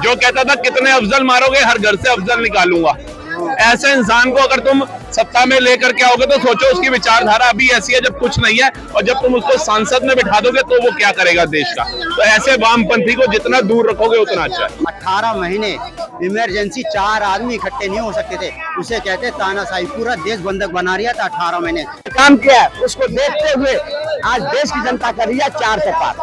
जो कहता था कितने अफजल मारोगे, हर घर से अफजल निकालूंगा। ऐसे इंसान को अगर तुम सत्ता में लेकर के आओगे तो सोचो उसकी विचारधारा अभी ऐसी है जब कुछ नहीं है, और जब तुम उसको सांसद में बिठा दोगे तो वो क्या करेगा देश का। तो ऐसे वामपंथी को जितना दूर रखोगे उतना अच्छा है। 18 महीने इमरजेंसी 4 आदमी इकट्ठे नहीं हो सकते थे, उसे कहते तानाशाही। पूरा देश बंधक बना रहा था 18 महीने काम किया है, उसको देखते हुए आज देश की जनता कर रही है 4 से पार।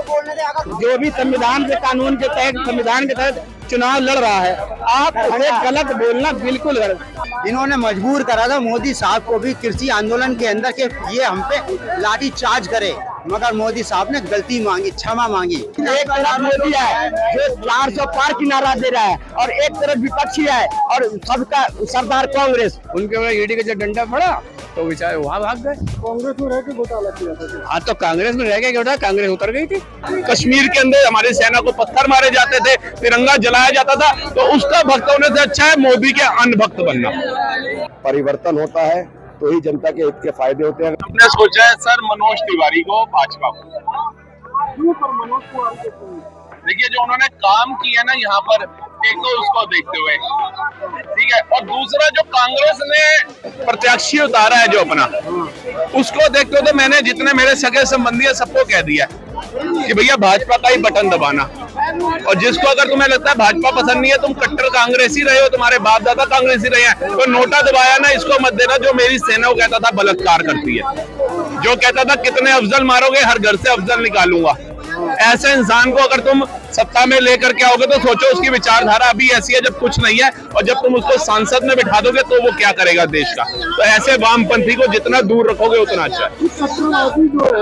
जो भी संविधान के कानून के तहत, संविधान के तहत चुनाव लड़ रहा है, आप उसे गलत बोलना बिल्कुल गलत। इन्होंने मजबूर करा था मोदी साहब को भी कृषि आंदोलन के अंदर के ये हम पे लाठी चार्ज करे, मगर मोदी साहब ने गलती मांगी, क्षमा मांगी। एक तरफ मोदी है जो 400 पार की नारा दे रहा है, और एक तरफ विपक्षी है और सबका सरदार कांग्रेस। उनके ऊपर ईडी का जब डंडा पड़ा तो बेचारे वहाँ भाग गए। कांग्रेस में रह के घोटाला किया था। हाँ, तो कांग्रेस में रह गए, क्या कांग्रेस उतर गई थी। कश्मीर के अंदर हमारी सेना को पत्थर मारे जाते थे, तिरंगा जलाया जाता था, तो उसका भक्त होने से अच्छा है मोदी के अनभक्त बनना। परिवर्तन होता है तो ही जनता के हित के फायदे होते हैं। हमने सोचा है सर मनोज तिवारी को भाजपा को। देखिए जो उन्होंने काम किया ना यहाँ पर, एक तो उसको देखते हुए, ठीक है, और दूसरा जो कांग्रेस ने प्रत्याशी उतारा है जो अपना, उसको देखते हुए तो मैंने जितने मेरे सगे संबंधी है सबको कह दिया कि भैया भाजपा का ही बटन दबाना। और जिसको अगर तुम्हें लगता है भाजपा पसंद नहीं है, तुम कट्टर कांग्रेसी रहे हो, तुम्हारे बाप दादा कांग्रेसी रहे हैं, तो नोटा दबाया ना, इसको मत देना। जो मेरी सेना को कहता था बलात्कार करती है, जो कहता था कितने अफजल मारोगे, हर घर से अफजल निकालूंगा। ऐसे इंसान को अगर तुम सत्ता में लेकर के आओगे तो सोचो उसकी विचारधारा अभी ऐसी है जब कुछ नहीं है, और जब तुम उसको सांसद में बिठा दोगे तो वो क्या करेगा देश का। तो ऐसे वामपंथी को जितना दूर रखोगे उतना अच्छा है। सत्रवादी जो है,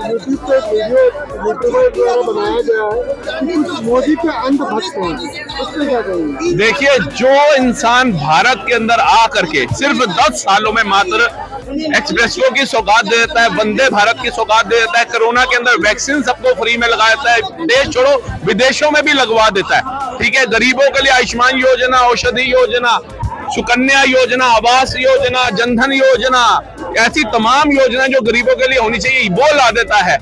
यूट्यूब पे वीडियो यूट्यूबर द्वारा बनाया गया है, मोदी के अंधभक्त हैं, उससे क्या कहेंगे? देखिए जो इंसान भारत के अंदर आ करके सिर्फ 10 सालों में मात्र एक्सप्रेसवे की सौगात दे देता है, वंदे भारत की सौगात दे देता है, कोरोना के अंदर वैक्सीन सबको फ्री में लगा देता है, देश छोड़ो विदेशों में भी लगवा देता है, ठीक है, गरीबों के लिए आयुष्मान योजना, औषधि योजना, सुकन्या योजना, आवास योजना, जनधन योजना, ऐसी तमाम योजना जो गरीबों के लिए होनी चाहिए वो ला देता है,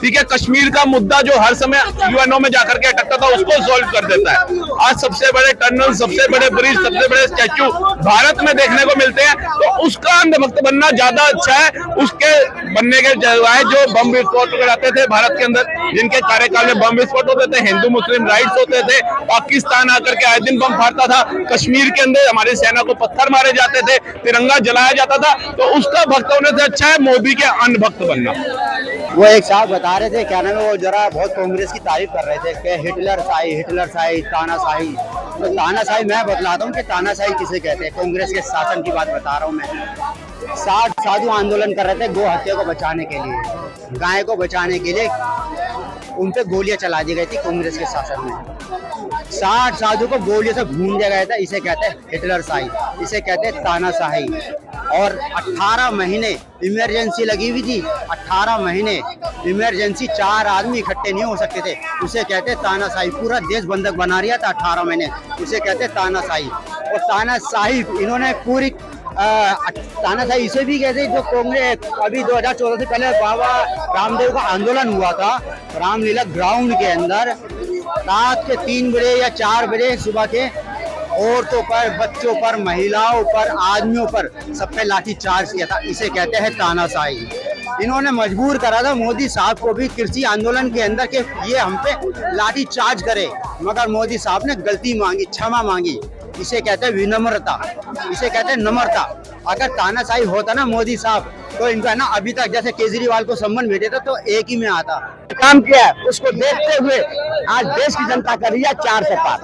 ठीक है। कश्मीर का मुद्दा जो हर समय यूएनओ में जाकर के अटकता था उसको सॉल्व कर देता है। आज सबसे बड़े टनल, सबसे बड़े ब्रिज, सबसे बड़े स्टैचू भारत में देखने को मिलते हैं, तो उसका अंधभक्त बनना ज्यादा अच्छा है उसके बनने के जगह जो बम विस्फोट कराते थे भारत के अंदर, जिनके कार्यकाल में बम विस्फोट होते थे, हिंदू मुस्लिम राइट्स होते थे, पाकिस्तान आकर के आए दिन बम फाड़ता था, कश्मीर के अंदर हमारी सेना को पत्थर मारे जाते थे, तिरंगा जलाया जाता था, तो उसका भक्त होने से अच्छा है मोदी के अनभक्त बनना। वो एक साहब बता रहे थे, क्या नाम है, वो जरा बहुत कांग्रेस की तारीफ कर रहे थे कि हिटलर शाही, तानाशाही। तो तानाशाही मैं बतलाता हूँ कि तानाशाही किसे कहते हैं। कांग्रेस के शासन की बात बता रहा हूँ मैं। 60 साधु आंदोलन कर रहे थे गौ हत्या को बचाने के लिए, गाय को बचाने के लिए, उन पे गोलियां चला दी गई थी कांग्रेस के शासन में। 60 साधु को गोलियों से भून दिया गया था, इसे कहते हैं हिटलर शाही, इसे कहते हैं तानाशाही। और 18 महीने इमरजेंसी लगी हुई थी, 18 महीने इमरजेंसी 4 आदमी इकट्ठे नहीं हो सकते थे, उसे कहते हैं तानाशाही। पूरा देश बंधक बना रहा था 18 महीने, उसे कहते हैं तानाशाही। और तानाशाही इन्होंने पूरी तानाशाही इसे भी कहते हैं जो कांग्रेस अभी 2014 से पहले बाबा रामदेव का आंदोलन हुआ था रामलीला ग्राउंड के अंदर, रात के 3 बजे या 4 बजे सुबह के औरतों पर, बच्चों पर, महिलाओं पर, आदमियों पर सब पे लाठी चार्ज किया था, इसे कहते हैं तानाशाही। इन्होंने मजबूर करा था मोदी साहब को भी कृषि आंदोलन के अंदर के ये हम पे लाठी चार्ज करे, मगर मोदी साहब ने गलती मांगी, क्षमा मांगी, इसे कहते हैं विनम्रता, इसे कहते हैं नम्रता। अगर तानाशाही होता ना मोदी साहब, तो इनका ना अभी तक जैसे केजरीवाल को सम्मान भेजे था तो एक ही में आता। काम किया है, उसको देखते हुए आज देश की जनता कर रही है 4 से पार।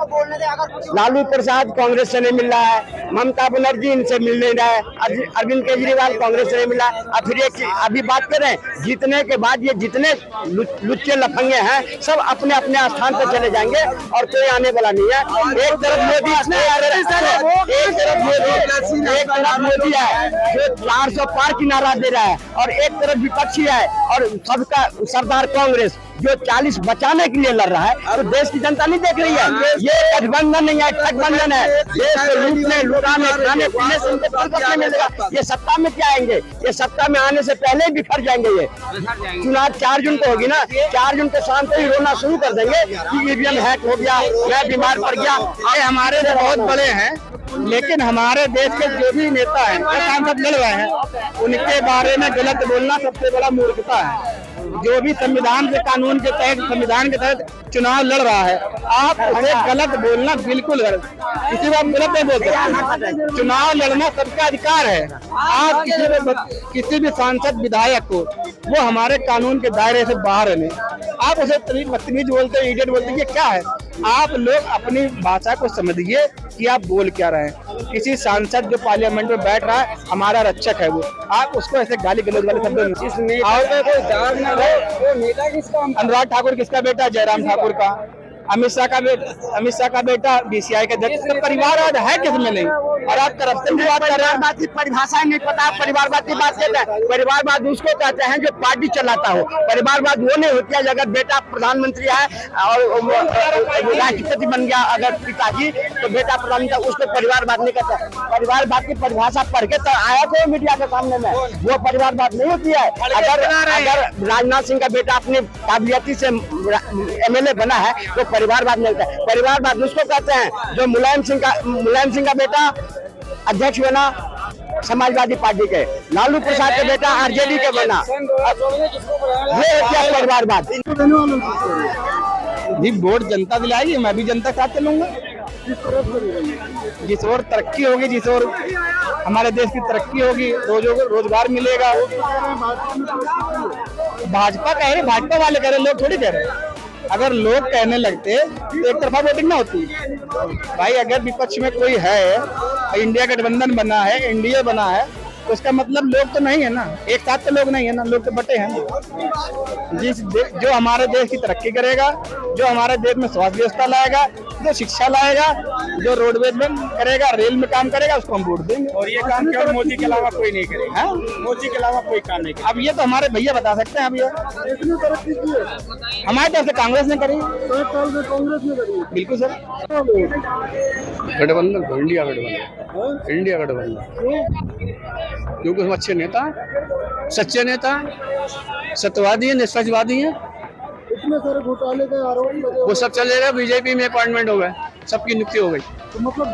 लालू प्रसाद कांग्रेस से नहीं मिल रहा है, ममता बनर्जी इनसे मिल नहीं रहा है, अरविंद केजरीवाल कांग्रेस से नहीं मिला। अब फिर अभी बात करें, जीतने के बाद ये जितने लुच्चे लफंगे हैं सब अपने अपने स्थान पर चले जाएंगे और कोई आने वाला नहीं है। एक तरफ मोदी है जो 400 पार की नारा दे रहा है, और एक तरफ विपक्षी है और सबका सरदार कांग्रेस। कांग्रेस जो 40 बचाने के लिए लड़ रहा है, तो देश की जनता नहीं देख रही है। ये गठबंधन नहीं है, ठगबंधन है। देश को लूटने, लुटाने, खाने पीने से उनको फुर्सत नहीं मिलेगा। ये सत्ता में क्या आएंगे? ये सत्ता में आने से पहले ही बिखर जाएंगे। ये चुनाव 4 जून को होगी ना, 4 जून को शाम को ही रोना शुरू कर देंगे कि ईवीएम हैक हो गया, मैं बीमार पड़ गया। ये हमारे लिए बहुत बड़े हैं, लेकिन हमारे देश के जो भी नेता हैं, सांसद लड़ रहे हैं, उनके बारे में गलत बोलना सबसे बड़ा मूर्खता है। जो भी संविधान के कानून के तहत, संविधान के तहत चुनाव लड़ रहा है, आप उसे गलत बोलना बिल्कुल गलत, किसी को आप गलत नहीं बोल सकते। चुनाव लड़ना सबका अधिकार है। आप किसी भी सांसद विधायक को, वो हमारे कानून के दायरे से बाहर है नहीं, आप उसे बदतमीज बोलते हैं, इडियट बोलते हैं, ये क्या है? आप लोग अपनी भाषा को समझिए कि आप बोल क्या रहे हैं। किसी सांसद जो पार्लियामेंट में बैठ रहा है, हमारा रक्षक है वो, आप उसको ऐसे गाली गलौज वाले शब्द अनुराग ठाकुर किसका बेटा? जयराम ठाकुर का। अमित शाह का बेटा बीसीआई का अध्यक्ष। तो परिवारवाद है किसमें नहीं? और आप करप्शन की बात कर रहे हैं। बात की परिभाषा नहीं पता, परिवारवाद की बात कहते हैं। परिवारवाद उसको कहते हैं जो पार्टी चलाता हो। परिवारवाद वो नहीं होती है अगर बेटा प्रधानमंत्री है और राष्ट्रपति बन गया अगर पिताजी, तो बेटा प्रधानमंत्री, उसको परिवारवाद नहीं कहते। परिवारवाद की परिभाषा पढ़ के तो आया थे मीडिया के सामने में, वो परिवारवाद नहीं होती है। अगर राजनाथ सिंह का बेटा अपनी काबिलियती से एमएलए बना है तो परिवारवाद नहीं होता है। परिवारवाद उसको कहते हैं जो मुलायम सिंह का बेटा अध्यक्ष बना समाजवादी पार्टी के, लालू प्रसाद के बेटा आरजेडी के बना, ये क्या परिवारवाद? जी वोट जनता दिलाएगी, मैं भी जनता के साथ चलूंगा। जिस ओर तरक्की होगी, जिस ओर हमारे देश की तरक्की होगी, रोजगार मिलेगा। भाजपा कह रहे, भाजपा वाले कह रहे, लोग थोड़ी कह रहे। अगर लोग कहने लगते तो एक तरफा वोटिंग ना होती। भाई अगर विपक्ष में कोई है, इंडिया गठबंधन बना है, एनडीए बना है, तो उसका मतलब लोग तो नहीं है ना, एक साथ तो लोग नहीं है ना, लोग तो बटे हैं। जो हमारे देश की तरक्की करेगा, जो हमारे देश में स्वास्थ्य व्यवस्था लाएगा, जो शिक्षा लाएगा, जो रोडवेज में करेगा, रेल में काम करेगा, उसको हम वोट देंगे। और ये काम केवल मोदी के अलावा कोई नहीं करेगा। मोदी के अलावा कोई काम नहीं करेगा। अब ये तो हमारे भैया बता सकते हैं। अब ये तरक्की की है हमारे तरफ से कांग्रेस ने करी, साल में कांग्रेस ने करी। बिल्कुल सर। गठबंधन, इंडिया गठबंधन, इंडिया गठबंधन, क्योंकि हम अच्छे नेता, सच्चे नेता, सत्यवादी हैं, निष्पक्षवादी हैं। इतने सारे घोटाले का आरोप लगे, वो सब चलेगा। बीजेपी में अपॉइंटमेंट हो गए, सबकी नियुक्ति हो गई, तो मतलब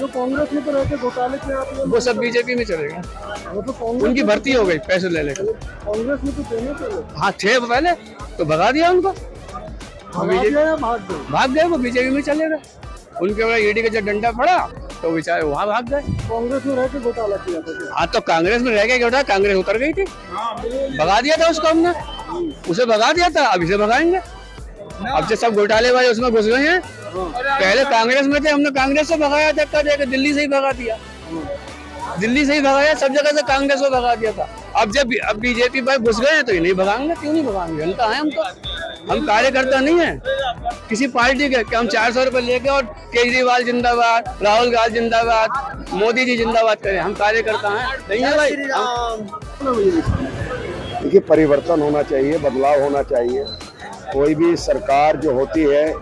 जो कांग्रेस में तो रहते घोटाले के आप लोग, वो सब बीजेपी में चलेगा। मतलब कांग्रेस उनकी भर्ती हो गई पैसे ले लेकर। कांग्रेस में तो देने चले, हाँ थे पहले, तो भगा दिया उनको, भाग गए, वो बीजेपी में चले गए। उनके बाद ईडी का जब डंडा पड़ा तो बेचारे वहाँ भाग गए। कांग्रेस में रह के घोटाला किया था। हाँ तो कांग्रेस में रह गया, क्या कांग्रेस उतर गई थी, भगा दिया था उसको हमने, उसे भगा दिया था, अब इसे भगाएंगे। अब से सब घोटाले वाले उसमें घुस गए हैं। पहले कांग्रेस में थे, हमने कांग्रेस से भगाया था, दिल्ली से ही भगा दिया, दिल्ली से ही भगाया, सब जगह से कांग्रेस को भगा दिया था। अब बीजेपी पर घुस गए हैं तो ये नहीं भगाएंगे। क्यों नहीं भगाएंगे? जनता है हम तो, हम कार्यकर्ता नहीं है किसी पार्टी के कि हम 400 रुपए लेके और केजरीवाल जिंदाबाद, राहुल गांधी जिंदाबाद, मोदी जी जिंदाबाद करें। हम कार्यकर्ता हैं, नहीं है भाई। देखिए परिवर्तन होना चाहिए, बदलाव होना चाहिए। कोई भी सरकार जो होती है,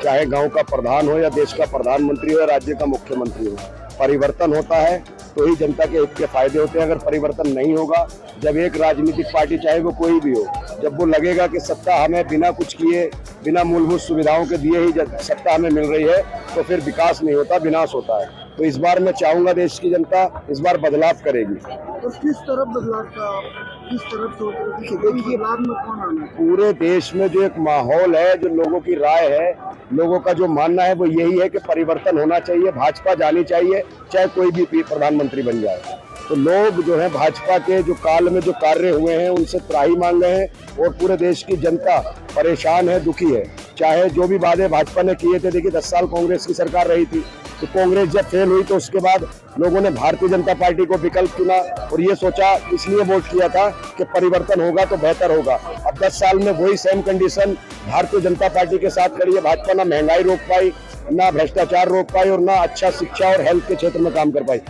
चाहे गांव का प्रधान हो या देश का प्रधानमंत्री हो या राज्य का मुख्यमंत्री हो, परिवर्तन होता है तो ही जनता के हित के फायदे होते हैं। अगर परिवर्तन नहीं होगा, जब एक राजनीतिक पार्टी चाहे वो कोई भी हो, जब वो लगेगा कि सत्ता हमें बिना कुछ किए, बिना मूलभूत सुविधाओं के दिए ही सत्ता हमें मिल रही है, तो फिर विकास नहीं होता, विनाश होता है। तो इस बार मैं चाहूंगा देश की जनता इस बार बदलाव करेगी। तो किस तरफ बदलाव का, किस तरफ सोच रहे थे? देखिए बदलाव में कौन आना है? पूरे देश में जो एक माहौल है, जो लोगों की राय है, लोगों का जो मानना है वो यही है कि परिवर्तन होना चाहिए, भाजपा जानी चाहिए, चाहे कोई भी प्रधानमंत्री बन जाए। तो लोग जो है भाजपा के जो काल में जो कार्य हुए हैं उनसे त्राही मांग रहे हैं और पूरे देश की जनता परेशान है, दुखी है। चाहे जो भी वादे भाजपा ने किए थे, देखिए 10 साल कांग्रेस की सरकार रही थी, तो कांग्रेस जब फेल हुई तो उसके बाद लोगों ने भारतीय जनता पार्टी को विकल्प चुना और ये सोचा, इसलिए वोट किया था कि परिवर्तन होगा तो बेहतर होगा। अब 10 साल में वही same condition Bharatiya Janata party के साथ खड़ी है। भाजपा ना महंगाई रोक पाई, ना भ्रष्टाचार रोक पाई और ना अच्छा शिक्षा और हेल्थ के क्षेत्र में काम कर पाई।